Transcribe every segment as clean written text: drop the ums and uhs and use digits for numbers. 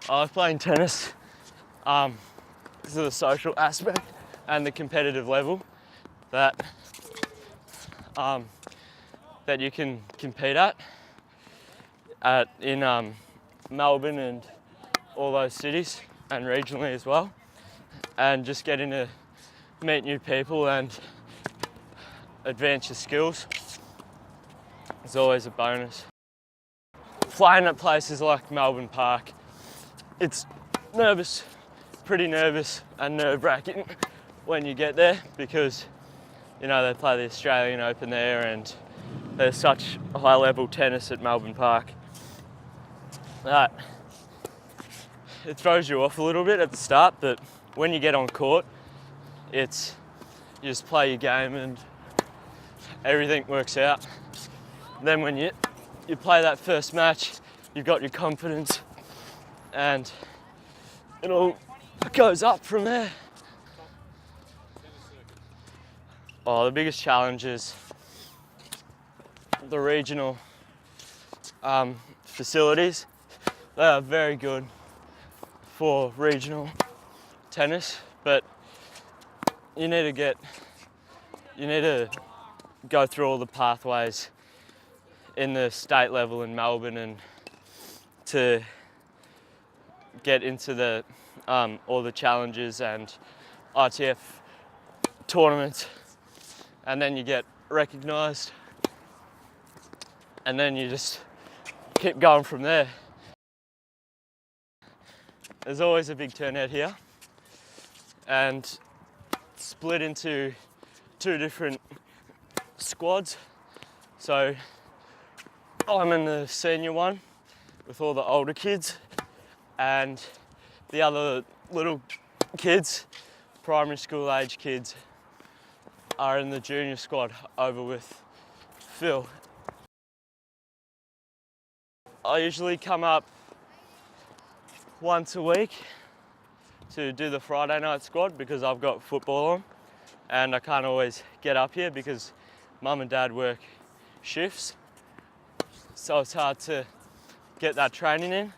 I like playing tennis because of the social aspect and the competitive level that that you can compete in Melbourne and all those cities, and regionally as well, and just getting to meet new people and advance your skills is always a bonus. Playing at places like Melbourne Park, it's pretty nervous and nerve-wracking when you get there because, you know, they play the Australian Open there and there's such high-level tennis at Melbourne Park that it throws you off a little bit at the start, but when you get on court, you just play your game and everything works out. Then when you play that first match, you've got your confidence and it all goes up from there. Oh, the biggest challenge is the regional facilities. They are very good for regional tennis, but you need to go through all the pathways in the state level in Melbourne and to get into the all the challenges and ITF tournaments, and then you get recognised, and then you just keep going from there. There's always a big turnout here, and split into 2 different squads. So I'm in the senior one with all the older kids, and the other little kids, primary school age kids, are in the junior squad over with Phil. I usually come up once a week to do the Friday night squad because I've got football on and I can't always get up here because Mum and Dad work shifts, so it's hard to get that training in.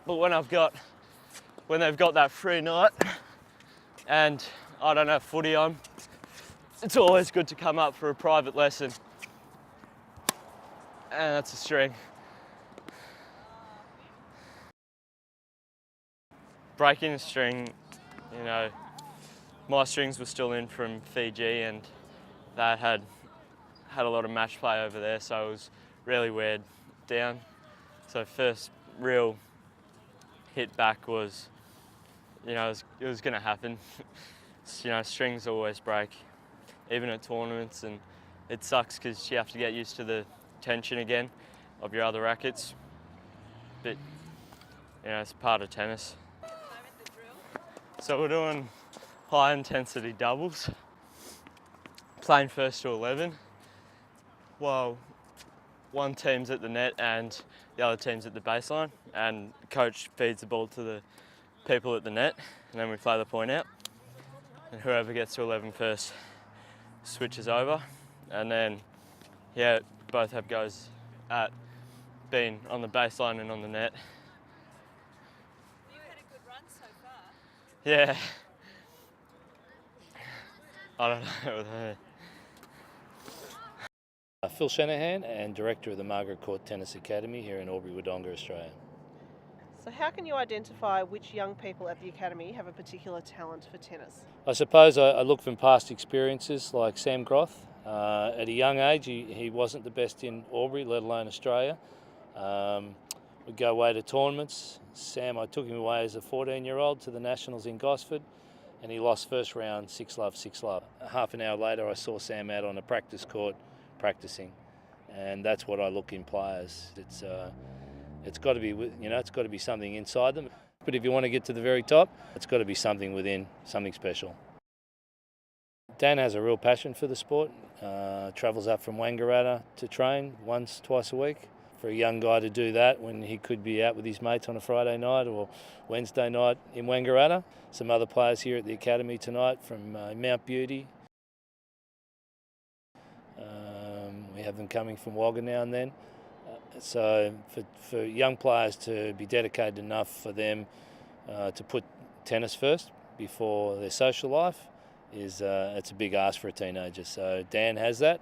But when they've got that free night and I don't have footy on, it's always good to come up for a private lesson, and that's a string. Breaking a string, you know, my strings were still in from Fiji and they had a lot of match play over there, so it was really weird down. So first real hit back was, you know, it was gonna happen. You know, strings always break, even at tournaments, and it sucks because you have to get used to the tension again of your other rackets. But, you know, it's part of tennis. So we're doing high intensity doubles, playing first to 11, while one team's at the net and the other team's at the baseline, and coach feeds the ball to the people at the net, and then we play the point out, and whoever gets to 11 first switches over, and then, yeah, both have goes at being on the baseline and on the net. You've had a good run so far. Yeah. I don't know. Phil Shanahan, and Director of the Margaret Court Tennis Academy here in Albury-Wodonga, Australia. So how can you identify which young people at the Academy have a particular talent for tennis? I suppose I look from past experiences like Sam Groth. At a young age, he wasn't the best in Albury, let alone Australia. We'd go away to tournaments. Sam, I took him away as a 14-year-old to the Nationals in Gosford, and he lost first round 6-love, 6-love. Half an hour later, I saw Sam out on a practice court practicing, and that's what I look in players. It's got to be, you know, it's got to be something inside them. But if you want to get to the very top, it's got to be something within, something special. Dan has a real passion for the sport. Travels up from Wangaratta to train once, twice a week. For a young guy to do that when he could be out with his mates on a Friday night or Wednesday night in Wangaratta. Some other players here at the Academy tonight from Mount Beauty. We have them coming from Wagga now and then. So for young players to be dedicated enough for them to put tennis first before their social life it's a big ask for a teenager. So Dan has that,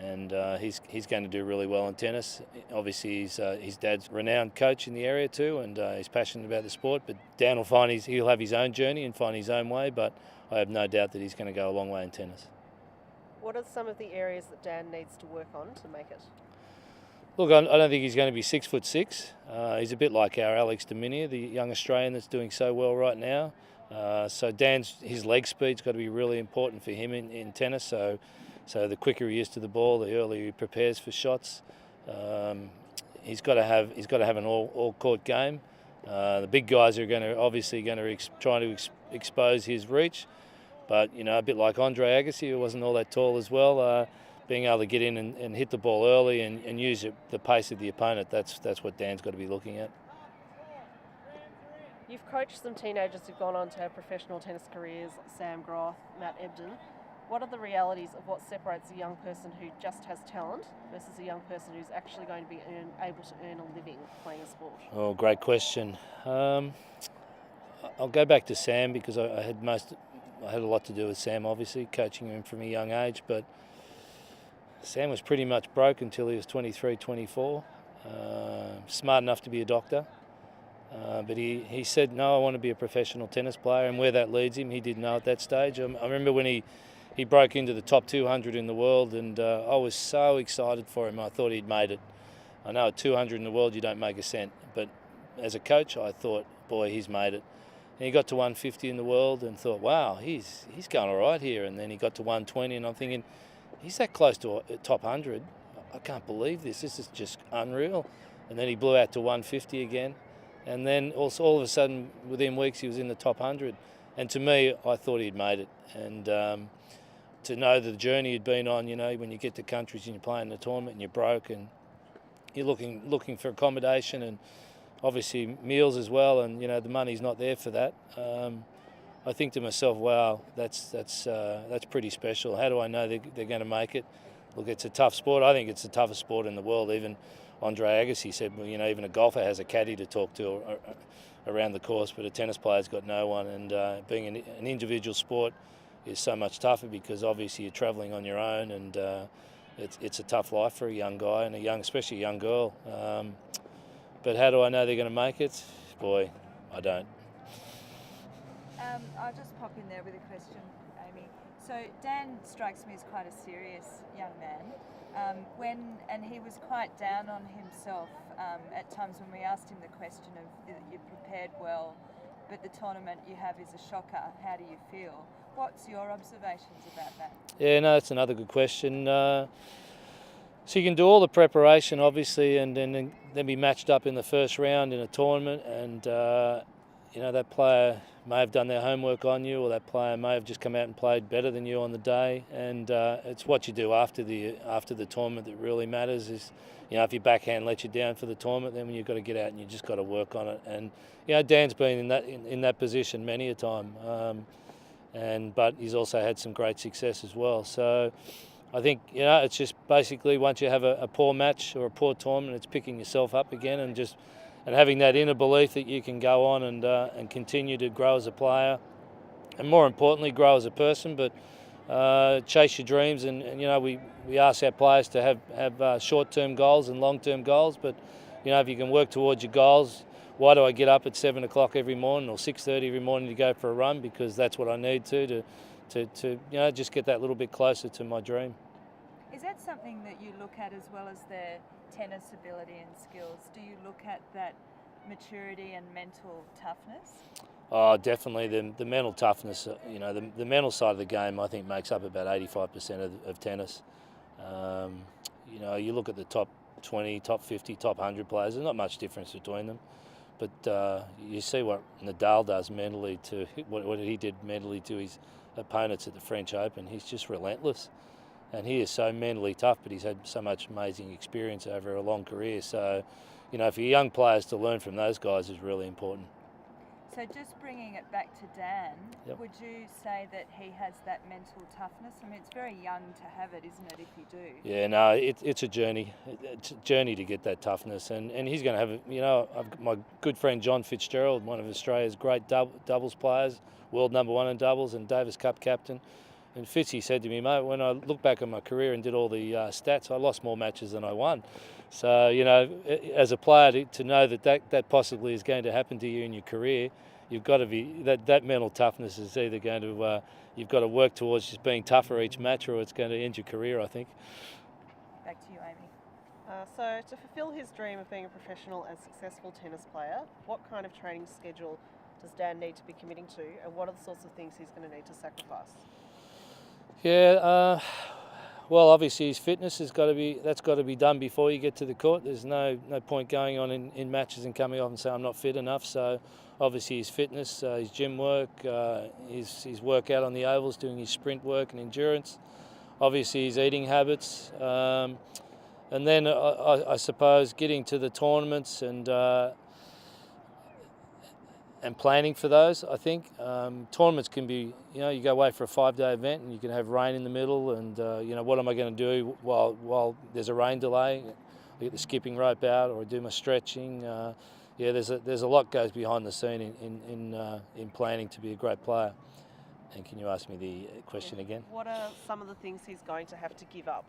and he's going to do really well in tennis. Obviously, his dad's a renowned coach in the area too, and he's passionate about the sport. But Dan will he'll have his own journey and find his own way. But I have no doubt that he's going to go a long way in tennis. What are some of the areas that Dan needs to work on to make it? Look, I don't think he's going to be 6'6". He's a bit like our Alex Dominia, the young Australian that's doing so well right now. So his leg speed's got to be really important for him in tennis. So the quicker he is to the ball, the earlier he prepares for shots. He's got to have an all court game. The big guys are obviously going to try to expose his reach, but a bit like Andre Agassi, who wasn't all that tall as well. Being able to get in and hit the ball early and use the pace of the opponent, that's what Dan's got to be looking at. You've coached some teenagers who've gone on to have professional tennis careers, like Sam Groth, Matt Ebden. What are the realities of what separates a young person who just has talent versus a young person who's actually going to be able to earn a living playing a sport? Oh, great question. I'll go back to Sam because I had a lot to do with Sam, obviously, coaching him from a young age, but Sam was pretty much broke until he was 23, 24. Smart enough to be a doctor. But he said, no, I want to be a professional tennis player, and where that leads him, he didn't know at that stage. I remember when he broke into the top 200 in the world, and I was so excited for him. I thought he'd made it. I know at 200 in the world you don't make a cent, but as a coach I thought, boy, he's made it. And he got to 150 in the world and thought, wow, he's going all right here. And then he got to 120, and I'm thinking, he's that close to a top 100. I can't believe this. This is just unreal. And then he blew out to 150 again. And then also all of a sudden, within weeks, he was in the top 100. And to me, I thought he'd made it. And to know the journey he'd been on, when you get to countries and you're playing the tournament and you're broke and you're looking for accommodation and obviously meals as well, and the money's not there for that. I think to myself, wow, that's pretty special. How do I know they're going to make it? Look, it's a tough sport. I think it's the toughest sport in the world. Even Andre Agassi said, well, even a golfer has a caddy to talk to around the course, but a tennis player's got no one. And being an individual sport is so much tougher because obviously you're travelling on your own, and it's a tough life for a young guy and especially a young girl. But how do I know they're going to make it? Boy, I don't. I'll just pop in there with a question, Amy. So Dan strikes me as quite a serious young man. And he was quite down on himself at times when we asked him the question of you prepared well, but the tournament you have is a shocker. How do you feel? What's your observations about that? Yeah, no, that's another good question. So you can do all the preparation, obviously, and then be matched up in the first round in a tournament, and that player may have done their homework on you, or that player may have just come out and played better than you on the day. And it's what you do after the tournament that really matters. Is if your backhand lets you down for the tournament, then you've got to get out and you just got to work on it. And Dan's been in that position many a time, but he's also had some great success as well. So I think it's just basically once you have a poor match or a poor tournament, it's picking yourself up again and having that inner belief that you can go on and continue to grow as a player, and more importantly, grow as a person. But chase your dreams, and we ask our players to have short-term goals and long-term goals. But if you can work towards your goals, why do I get up at 7 o'clock every morning or 6:30 every morning to go for a run? Because that's what I need to just get that little bit closer to my dream. Is that something that you look at as well as their tennis ability and skills? Do you look at that maturity and mental toughness? Oh, definitely. The mental toughness, the mental side of the game, I think makes up about 85% of tennis. You look at the top 20, top 50, top 100 players, there's not much difference between them. But you see what Nadal does mentally to what he did mentally to his opponents at the French Open. He's just relentless. And he is so mentally tough, but he's had so much amazing experience over a long career. So, for young players to learn from those guys is really important. So just bringing it back to Dan, Yep. would you say that he has that mental toughness? I mean, it's very young to have it, isn't it, if you do? Yeah, no, it's a journey. It's a journey to get that toughness, and he's going to have it. You know, I've got my good friend John Fitzgerald, one of Australia's great doubles players, world #1 in doubles, and Davis Cup captain. And Fitzy said to me, mate, when I look back on my career and did all the stats, I lost more matches than I won. So, you know, as a player, to know that possibly is going to happen to you in your career, you've got to be, that mental toughness is either going to, you've got to work towards just being tougher each match, or it's going to end your career, I think. Back to you, Amy. So, to fulfil his dream of being a professional and successful tennis player, what kind of training schedule does Dan need to be committing to, and what are the sorts of things he's going to need to sacrifice? Yeah, well, obviously his fitness has got to be done before you get to the court. There's no point going on in matches and coming off and saying I'm not fit enough. So obviously his fitness, his gym work, his workout on the ovals, doing his sprint work and endurance. Obviously his eating habits, and then I suppose getting to the tournaments and planning for those. I think tournaments can be, you know, you go away for a 5-day event and you can have rain in the middle, and you know, what am I going to do while there's a rain delay? I get the skipping rope out, or I do my stretching. Yeah, there's a lot goes behind the scene in planning to be a great player. And can you ask me the question again? What are some of the things he's going to have to give up?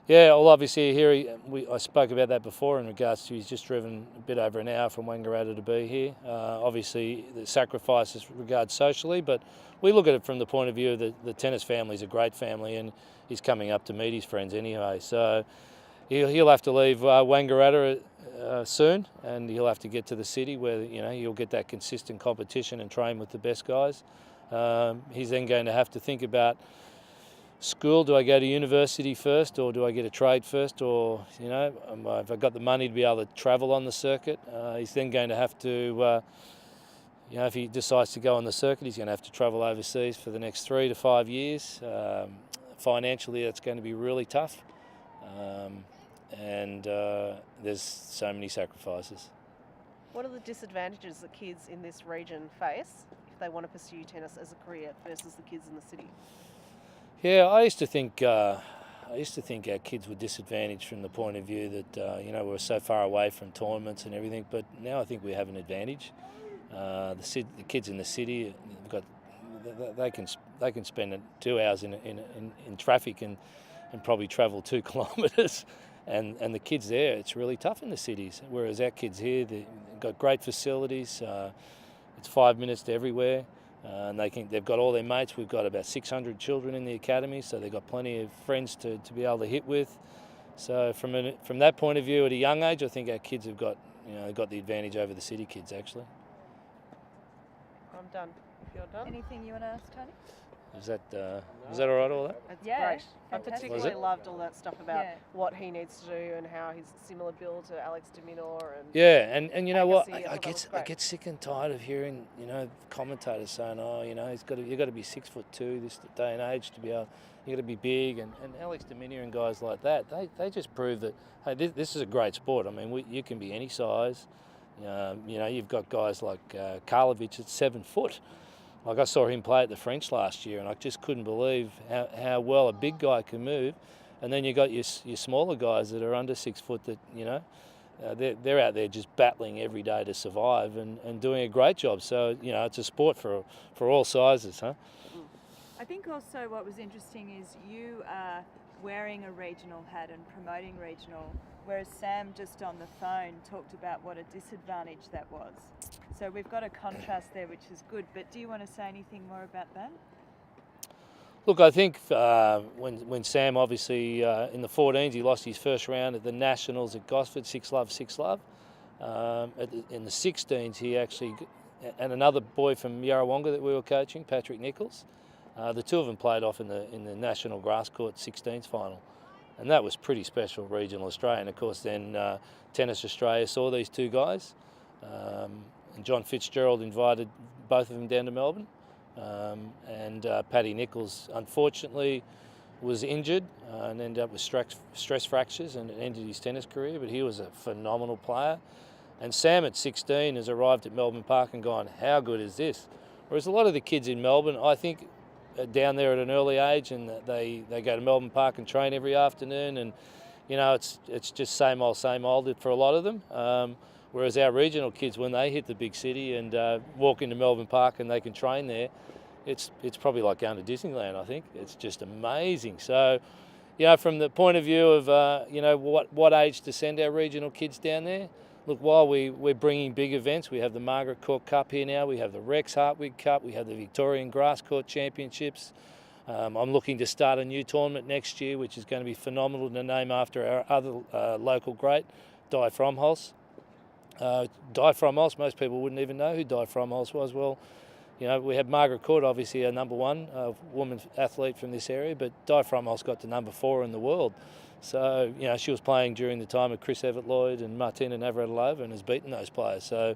Yeah, well, obviously here I spoke about that before in regards to he's just driven a bit over an hour from Wangaratta to be here. Obviously, the sacrifices regard socially, but we look at it from the point of view that the tennis family is a great family, and he's coming up to meet his friends anyway. So he'll have to leave Wangaratta soon, and he'll have to get to the city where, you know, he'll get that consistent competition and train with the best guys. He's then going to have to think about school. Do I go to university first, or do I get a trade first, or, you know, have I got the money to be able to travel on the circuit? He's then going to have to, you know, if he decides to go on the circuit, he's going to have to travel overseas for the next 3 to 5 years. Financially, that's going to be really tough, and there's so many sacrifices. What are the disadvantages that kids in this region face if they want to pursue tennis as a career versus the kids in the city? Yeah, I used to think our kids were disadvantaged from the point of view that you know, we were so far away from tournaments and everything. But now I think we have an advantage. The kids in the city they can spend 2 hours in traffic and probably travel 2 kilometres. And the kids there, it's really tough in the cities. Whereas our kids here, they've got great facilities. It's 5 minutes to everywhere. And they've got all their mates. We've got about 600 children in the academy, so they've got plenty of friends to be able to hit with. So from that point of view, at a young age, I think our kids have got, you know, got the advantage over the city kids, actually. I'm done. If you're done. Anything you want to ask, Tony? Is that all right, all that? It's Yeah, great. I fantastic. particularly loved all that stuff about Yeah. what he needs to do and how he's similar build to Alex de Minaur. And Yeah, and you know what? Agassi, I that was get great. sick and tired of hearing, you know, commentators saying, oh, you know, you've got to be 6'2" this day and age to be able, you got to be big, and Alex de Minaur and guys like that, they just prove that, hey, this is a great sport. I mean, you can be any size. You know, you've got guys like Karlovic at 7 foot. Like, I saw him play at the French last year, and I just couldn't believe how well a big guy can move. And then you got your smaller guys that are under 6 foot that, you know, they're out there just battling every day to survive and doing a great job. So, you know, it's a sport for all sizes, huh? I think also what was interesting is you are wearing a regional hat and promoting regional, whereas Sam just on the phone talked about what a disadvantage that was. So we've got a contrast there, which is good. But do you want to say anything more about that? Look, I think when Sam obviously in the 14s, he lost his first round at the Nationals at Gosford, 6-love, 6-love. In the 16s, he actually, and another boy from Yarrawonga that we were coaching, Patrick Nichols, the two of them played off in the National Grass Court 16s final. And that was pretty special, regional Australia. And of course then Tennis Australia saw these two guys. And John Fitzgerald invited both of them down to Melbourne. And Paddy Nichols, unfortunately, was injured and ended up with stress fractures, and it ended his tennis career. But he was a phenomenal player. And Sam at 16 has arrived at Melbourne Park and gone, how good is this? Whereas a lot of the kids in Melbourne, I think, are down there at an early age, and they go to Melbourne Park and train every afternoon, and you know, it's just same old for a lot of them. Whereas our regional kids, when they hit the big city and walk into Melbourne Park and they can train there, it's probably like going to Disneyland. I think it's just amazing. So, you know, from the point of view of you know, what age to send our regional kids down there. Look, while we're bringing big events, we have the Margaret Court Cup here now, we have the Rex Hartwig Cup, we have the Victorian Grass Court Championships. I'm looking to start a new tournament next year, which is going to be phenomenal, to name after our other local great, Di Fromholz. Di Fromholz, most people wouldn't even know who Di Fromholz was. Well, you know, we have Margaret Court, obviously, our number one woman athlete from this area, but Di Fromholz got to number 4 in the world. So, you know, she was playing during the time of Chris Evert-Lloyd and Martina Navratilova and has beaten those players. So,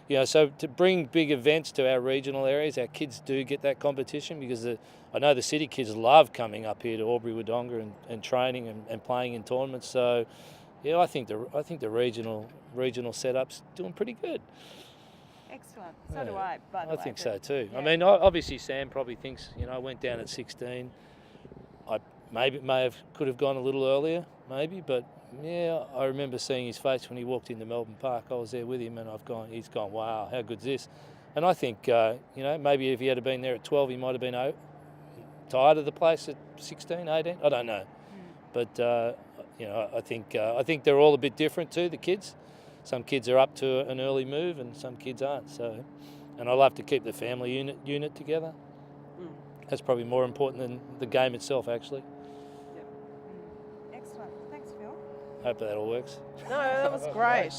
you know, so to bring big events to our regional areas, our kids do get that competition, because I know the city kids love coming up here to Albury-Wodonga and training and playing in tournaments. So, yeah, I think the regional setup's doing pretty good. Excellent. So do I, by the way. I think so too. Yeah. I mean, obviously Sam probably thinks, you know, I went down at 16. I could have gone a little earlier, maybe, but yeah, I remember seeing his face when he walked into Melbourne Park. I was there with him, and he's gone, wow, how good's this? And I think, you know, maybe if he had been there at 12, he might have been tired of the place at 16, 18. I don't know, but you know, I think they're all a bit different too. The kids, some kids are up to an early move, and some kids aren't. So, and I love to keep the family unit together. That's probably more important than the game itself, actually. Excellent. Thanks, Phil. Hope that all works. No, that was great.